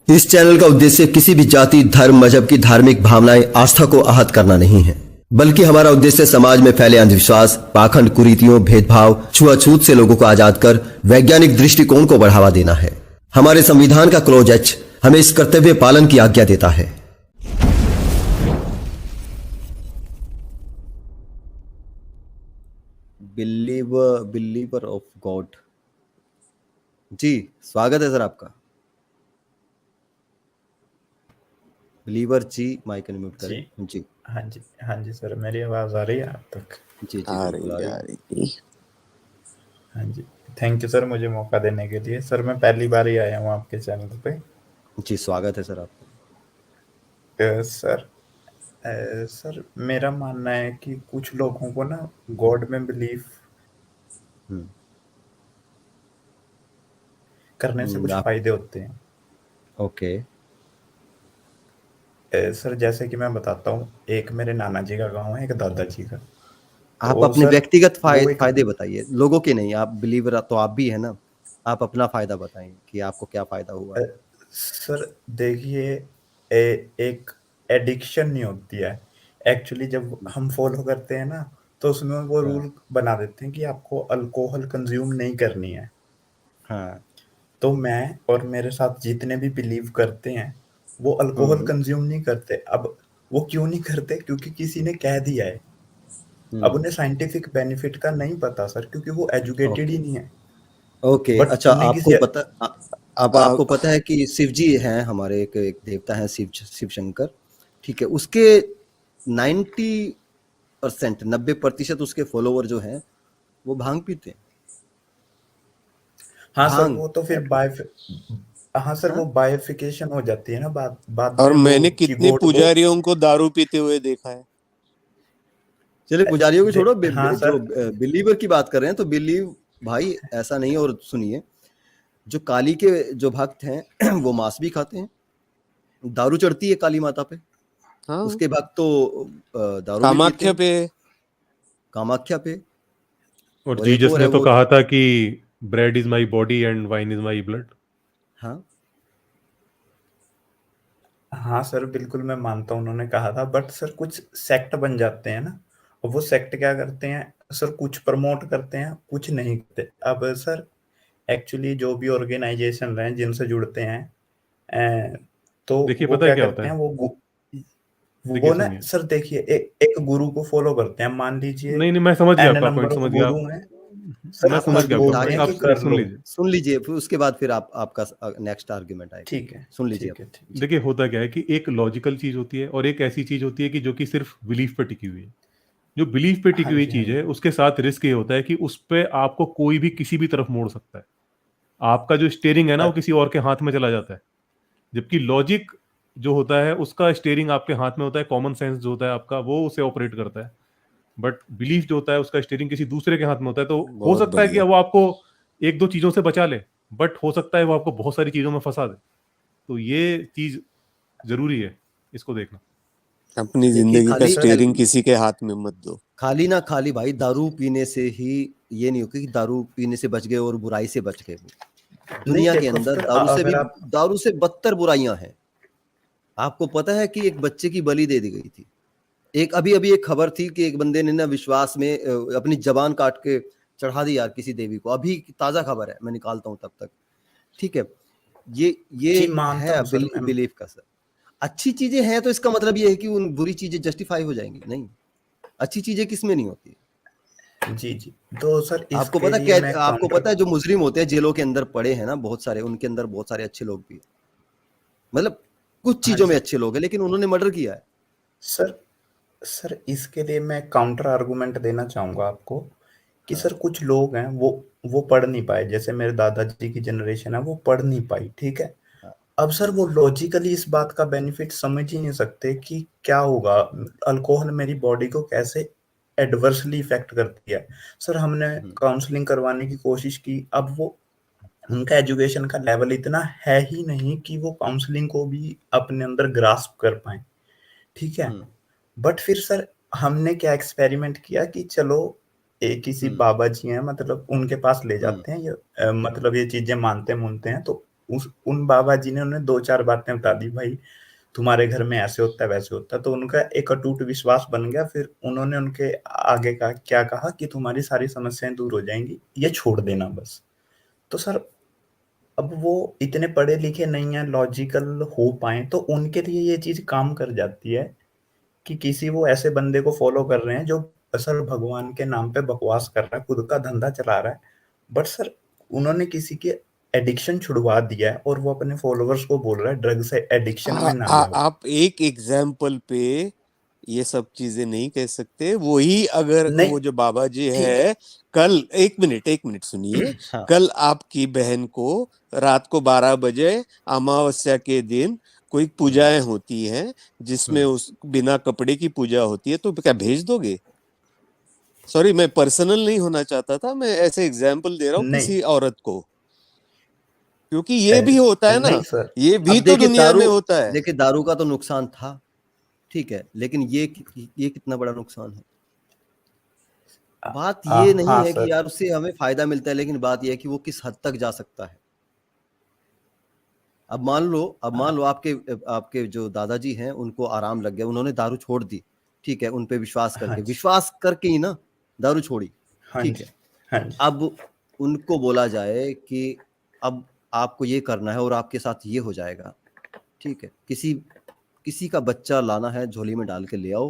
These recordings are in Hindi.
इस चैनल का उद्देश्य किसी भी जाति, धर्म, मजहब की धार्मिक भावनाएं, आस्था को आहत करना नहीं है, बल्कि हमारा उद्देश्य समाज में फैले अंधविश्वास, पाखंड, कुरीतियों, भेदभाव, छुआछूत से लोगों को आजाद कर वैज्ञानिक दृष्टिकोण को बढ़ावा देना है। हमारे संविधान का क्लॉज एच हमें इस कर्तव्य पालन की आज्ञा देता है। Believer of God. जी, स्वागत है सर आपका। बिलीवर जी, माइक अनम्यूट करें। जी, हाँ जी सर, मेरी आवाज आ रही है आप तक? जी बिल्कुल आ रही। हाँ जी, थैंक यू सर मुझे मौका देने के लिए। सर मैं पहली बार ही आया हूँ आपके चैनल पे। जी, स्वागत है सर आपका। सर मेरा मानना है कि कुछ लोगों को ना गॉड में बिलीव करने से कुछ फायदे होते हैं। ओके सर जैसे कि मैं बताता हूँ, एक मेरे नाना जी का गांव है, एक दादाजी का। आप तो अपने सर व्यक्तिगत वो एक फायदे बताइए, लोगों के नहीं। आप बिलीवर तो आप भी है ना, आप अपना फायदा बताएं कि आपको क्या फायदा हुआ। सर देखिए, एक एडिक्शन नहीं होती है एक्चुअली। जब हम फॉलो करते हैं ना, तो उसमें वो रूल बना देते हैं कि आपको अल्कोहल कंज्यूम नहीं करनी है। हाँ, तो मैं और मेरे साथ जितने भी बिलीव करते हैं, वो अल्कोहल कंज्यूम नहीं करते। अब वो क्यों नहीं करते? क्योंकि किसी ने कह दिया है। अब उन्हें साइंटिफिक बेनिफिट का नहीं पता सर, क्योंकि वो एजुकेटेड ही नहीं है। ओके। बट अच्छा, उन्हें आपको किसी पता अब आपको पता है कि शिव जी हैं हमारे, एक देवता हैं, शिव शंकर। ठीक है, उसके 90% उसके फॉलोवर जो हैं वो भांग पीते हैं। हाँ सर, भांग वो तो फिर हाँ सर, वो बायोफिकेशन हो जाती है ना बाद बाद और में वो मैंने कि कितने पुजारियों को दारू पीते हुए देखा है। चलिए, पुजारियों की छोड़ो, हाँ जो सर, बिलीवर की बात कर रहे हैं, तो बिलीव भाई ऐसा नहीं है। और सुनिए, जो काली के जो भक्त हैं वो मांस भी खाते हैं, दारू चढ़ती है काली माता पे। हाँ, उसके भक्त तो दारू भी पीते कामाख्या हैं, पे। कामाख्या पे। और और एक जीसस और ने है तो वो। कहा था कि bread is my body and wine is my blood. हाँ हाँ सर, बिल्कुल मैं मानता हूँ उन्होंने कहा था। बट सर कुछ सेक्ट बन जाते हैं ना, और वो सेक्ट क्या करते हैं सर, कुछ प्रमोट करते हैं, कुछ नहीं करते। अब सर एक्चुअली जो भी ऑर्गेनाइजेशन हैं जिनसे जुड़ते हैं, तो देखिए वो पता है क्या क्या होता करते हैं, है। देखिए वो ना सुनिए, सर देखिए, एक गुरु को फॉलो करते हैं। मान लीजिए नहीं मैं समझ गया एन आपका पॉइंट, नंबर ऑफ समझ गया गुरु आप। हैं सर, मैं समझ गया आपका बोलते पॉइंट, हैं आप कि कर सुन लो। लीजिए। सुन लीजिए, फिर उसके बाद फिर आपका नेक्स्ट आर्गुमेंट आएगा। ठीक है, सुन लीजिए ठीक है, ठीक है। देखिए होता क्या है कि एक लॉजिकल चीज होती है और एक ऐसी चीज होती है कि जो कि सिर्फ बिलीफ पे टिकी हुई है। जो बिलीफ पे टिकी हाँ हुई जी, हाँ चीज जी। है उसके साथ रिस्क ये होता है कि उस पे आपको कोई भी किसी भी तरफ मोड़ सकता है। आपका जो स्टेयरिंग है ना वो किसी और के हाथ में चला जाता है। जबकि लॉजिक जो होता है उसका स्टेयरिंग आपके हाथ में होता है, कॉमन सेंस जो होता है आपका वो उसे ऑपरेट करता है। बट बिलीफ जो होता है उसका स्टीयरिंग किसी दूसरे के हाथ में होता है। तो हो बहुत सकता है कि बढ़िया। वो आपको एक दो चीजों से बचा ले, बट हो सकता है वो आपको बहुत सारी चीजों में फंसा दे। तो ये चीज जरूरी है, इसको देखना। अपनी देखिए, जिंदगी का स्टीयरिंग किसी के हाथ में मत दो। खाली ना खाली भाई दारू पीने से ही ये नहीं होगा कि दारू पीने से बच गए और बुराई से बच गए। वो नहीं दुनिया के देखो अंदर सर, अगर आप दारू से बदतर बुराइयां हैं। आपको पता है कि एक बच्चे की बलि दे दी गई थी। एक अभी अभी एक खबर थी कि एक बंदे ने ना विश्वास में अपनी जबान काट के चढ़ा दी यार किसी देवी को। अभी ताजा खबर है, मैं निकालता हूं तब तक। ठीक है, ये जी मानता है हूँ सर मैं। बिलीफ का सर। अच्छी चीजें हैं तो इसका मतलब ये है कि उन बुरी चीजें जस्टिफाई हो जाएंगी? नहीं, अच्छी चीजें किसमें नहीं होती। जी जी, तो सर इसके लिए मैं आपको काउंटर पता है जो मुजरिम होते हैं जेलों के अंदर पड़े हैं ना बहुत सारे, उनके अंदर बहुत सारे अच्छे लोग भी हैं। मतलब कुछ हाँ जी चीजों में सर। अच्छे लोग हैं, लेकिन उन्होंने मर्डर किया है। सर सर इसके लिए मैं काउंटर आर्गुमेंट देना चाहूंगा आपको कि हाँ, सर कुछ लोग हैं, वो पढ़ नहीं पाए। जैसे मेरे दादाजी की जनरेशन है, वो पढ़ नहीं पाई, ठीक है। हाँ, अब सर वो लॉजिकली इस बात का बेनिफिट समझ ही नहीं सकते कि क्या होगा, अल्कोहल मेरी बॉडी को कैसे एडवर्सली इफेक्ट करती है। सर हमने काउंसलिंग करवाने की कोशिश की, अब वो उनका एजुकेशन का लेवल इतना है ही नहीं कि वो काउंसलिंग को भी अपने अंदर ग्रास्प कर पाए, ठीक है। बट फिर सर हमने क्या एक्सपेरिमेंट किया कि चलो किसी बाबा जी हैं, मतलब उनके पास ले जाते हैं, ये मतलब ये चीजें मानते हैं, तो उन बाबा जी ने उन्हें 2-4 बातें बता दी, भाई तुम्हारे घर में ऐसे होता है वैसे होता है, तो उनका एक अटूट विश्वास बन गया। फिर उन्होंने उनके आगे का क्या कहा कि तुम्हारी सारी समस्याएं दूर हो जाएंगी, ये छोड़ देना बस। तो सर अब वो इतने पढ़े लिखे नहीं है, लॉजिकल हो पाए, तो उनके लिए ये चीज काम कर जाती है कि किसी वो ऐसे बंदे को फॉलो कर रहे हैं जो सर भगवान के नाम पे बकवास कर रहा है, खुद का धंधा चला रहा है, बट सर उन्होंने किसी के एडिक्शन छुड़वा दिया है और वो अपने फॉलोअर्स को बोल रहा है ड्रग से एडिक्शन में ना जाओ। आप एक एग्जाम्पल पे ये सब चीजें नहीं कह सकते। वही अगर नहीं, वो जो बाबा जी ठीक है। है, कल एक मिनट सुनिए, हाँ, कल आपकी बहन को रात को 12 बजे अमावस्या के दिन कोई पूजाएं होती हैं जिसमें उस बिना कपड़े की पूजा होती है, तो क्या भेज दोगे? सॉरी, मैं पर्सनल नहीं होना चाहता था, मैं ऐसे एग्जाम्पल दे रहा हूँ नहीं, किसी औरत को, क्योंकि ये भी होता है ना, नहीं सर, ये भी अब तो देखिए दुनिया दारू, में होता है। देखिए दारू का तो नुकसान था, ठीक है, लेकिन ये कितना बड़ा नुकसान है। बात ये नहीं हाँ है कि सर, यार उससे हमें फायदा मिलता है, लेकिन बात ये है कि वो किस हद तक जा सकता है। अब मान लो आपके आपके जो दादाजी हैं उनको आराम लग गया, उन्होंने दारू छोड़ दी, ठीक है, उन पे हाँ जी, विश्वास करके ही ना दारू छोड़ी, हाँ ठीक जी, है। हाँ जी, अब उनको बोला जाए कि अब आपको ये करना है और आपके साथ ये हो जाएगा, ठीक है, किसी का बच्चा लाना है, झोली में डाल के ले आओ,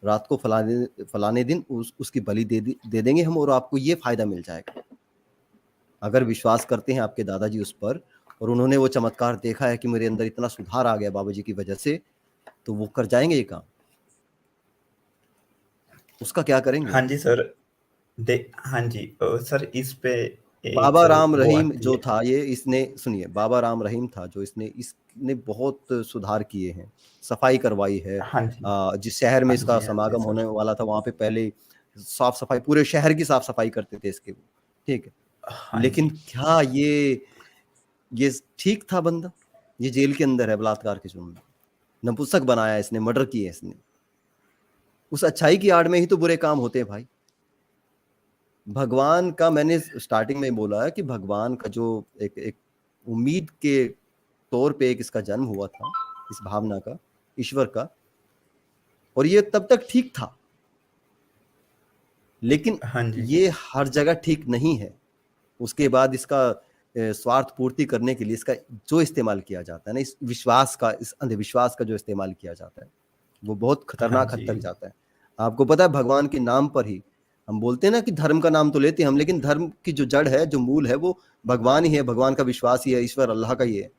रात को फलाने दिन उसकी बलि दे देंगे हम और आपको ये फायदा मिल जाएगा। अगर विश्वास करते हैं आपके दादाजी उस पर और उन्होंने वो चमत्कार देखा है कि मेरे अंदर इतना सुधार आ गया बाबा जी की वजह से, तो वो कर जाएंगे ये काम। उसका क्या करेंगे? हाँ जी सर। हाँ जी, सर इस पे एक बाबा राम वो रहीम आती जो है। था, ये इसने सुनिए, बाबा राम रहीम था जो इसने बहुत सुधार किए हैं, सफाई करवाई है। हाँ जी, जिस शहर में हाँ इसका जी, हाँ जी समागम होने सर, वाला था वहां पे पहले साफ सफाई, पूरे शहर की साफ सफाई करते थे इसके वो, ठीक है। हाँ लेकिन जी, क्या ये ठीक था बंदा? ये जेल के अंदर है बलात्कार के जुर्म में, नपुंसक बनाया इसने, मर्डर किए इसने। उस अच्छाई की आड़ में ही तो बुरे काम होते हैं भाई। भगवान का, मैंने स्टार्टिंग में बोला है कि भगवान का जो एक उम्मीद के तौर पे एक इसका जन्म हुआ था, इस भावना का, ईश्वर का, और ये तब तक ठीक था, लेकिन हाँ जी, ये हर जगह ठीक नहीं है। उसके बाद इसका स्वार्थ पूर्ति करने के लिए इसका जो इस्तेमाल किया जाता है ना, इस विश्वास का, इस अंधविश्वास का जो इस्तेमाल किया जाता है, वो बहुत हाँ खतरनाक हद जी, तक जाता है। आपको पता है भगवान के नाम पर ही हम बोलते हैं ना कि धर्म का नाम तो लेते हैं हम, लेकिन धर्म की जो जड़ है, जो मूल है, वो भगवान ही है, भगवान का विश्वास ही है, ईश्वर अल्लाह का ही है,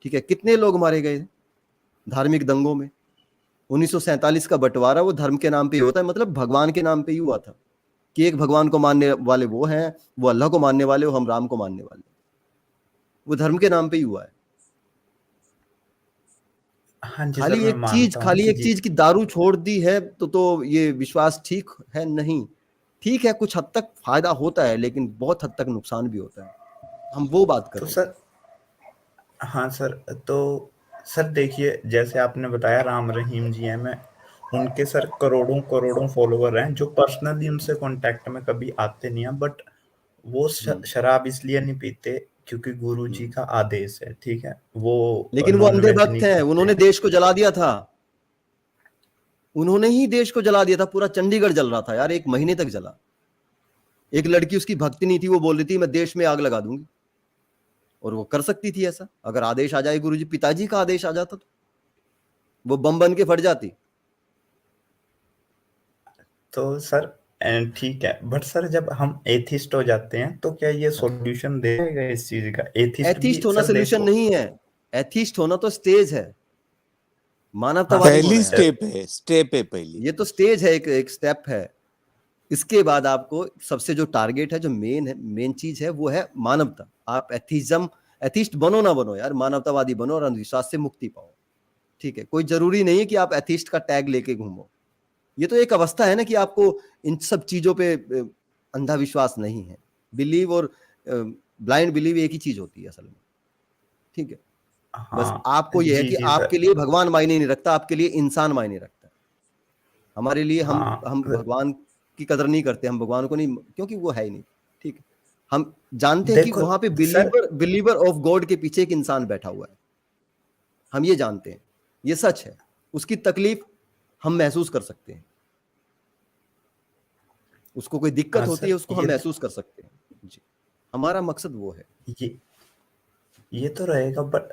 ठीक है। कितने लोग मारे गए धार्मिक दंगों में? 1947 का बंटवारा वो धर्म के नाम पे ही होता है, मतलब भगवान के नाम पे ही हुआ था कि एक भगवान को मानने वाले वो हैं, वो अल्लाह को मानने वाले हो, हम राम को मानने वाले, वो धर्म के नाम पे ही हुआ है। हाँ जी सर, मैं मानता हूँ खाली कि एक चीज की दारू छोड़ दी है तो ये विश्वास ठीक है? नहीं, ठीक है, कुछ हद तक फायदा होता है, लेकिन बहुत हद तक नुकसान भी होता है। हम वो बात कर तो रहे हैं। सर, हाँ सर, तो सर देखिए, जैसे आपने बताया राम रहीम जी हैं, मैं उनके सर करोड़ों करोड़ों फॉलोवर हैं जो पर्सनली उनसे कांटेक्ट में कभी आते नहीं हैं, बट वो शराब इसलिए नहीं पीते क्योंकि गुरु जी का आदेश है, ठीक है, वो लेकिन वो नॉन अंधे वेज भक्त नहीं हैं, खाते। उन्होंने देश को जला दिया था, उन्होंने ही देश को जला दिया था, पूरा चंडीगढ़ जल रहा था यार, 1 महीने तक जला। एक लड़की, उसकी भक्ति नहीं थी, वो बोल रही थी मैं देश में आग लगा दूंगी, और वो कर सकती थी ऐसा, अगर आदेश आ जाए गुरुजी, पिताजी का आदेश आ जाता तो वो बम बन के फट जाती। तो सर ठीक है, बट सर जब हम एथिस्ट हो जाते हैं तो क्या ये सॉल्यूशन देगा इस चीज का? एथिस्ट भी एथिस्ट होना सर सोल्यूशन देखो। नहीं है, एथिस्ट होना तो स्टेज है, हाँ मानवतावादी होना पहली है यार। स्टेप है पहली। ये तो स्टेज है, एक स्टेप है। इसके बाद आपको सबसे जो टारगेट है, जो मेन चीज है, वो है मानवता। आप एथिस्ट बनो ना बनो यार, मानवतावादी बनो और अंधविश्वास से मुक्ति पाओ, ठीक है। कोई जरूरी नहीं है कि आप एथिस्ट का टैग लेके घूमो। ये तो एक अवस्था है ना कि आपको इन सब चीजों पे अंधा विश्वास नहीं है। बिलीव और ब्लाइंड बिलीव एक ही चीज होती है असल में, ठीक है। बस हाँ आपको यह है जी कि जी आपके सर, लिए भगवान मायने नहीं रखता, आपके लिए इंसान मायने रखता है। हमारे लिए हम हाँ भगवान की कदर नहीं करते, हम भगवान को नहीं, क्योंकि वो है ही नहीं, ठीक है। हम जानते हैं कि देखो वहां पे सर, बिलीवर ऑफ गॉड के पीछे एक इंसान बैठा हुआ है, हम ये जानते हैं, ये सच है। उसकी तकलीफ हम महसूस कर सकते हैं, उसको कोई दिक्कत हाँ होती है सर, उसको हम महसूस कर सकते हैं जी। हमारा मकसद वो है। ये ये तो रहेगा, बट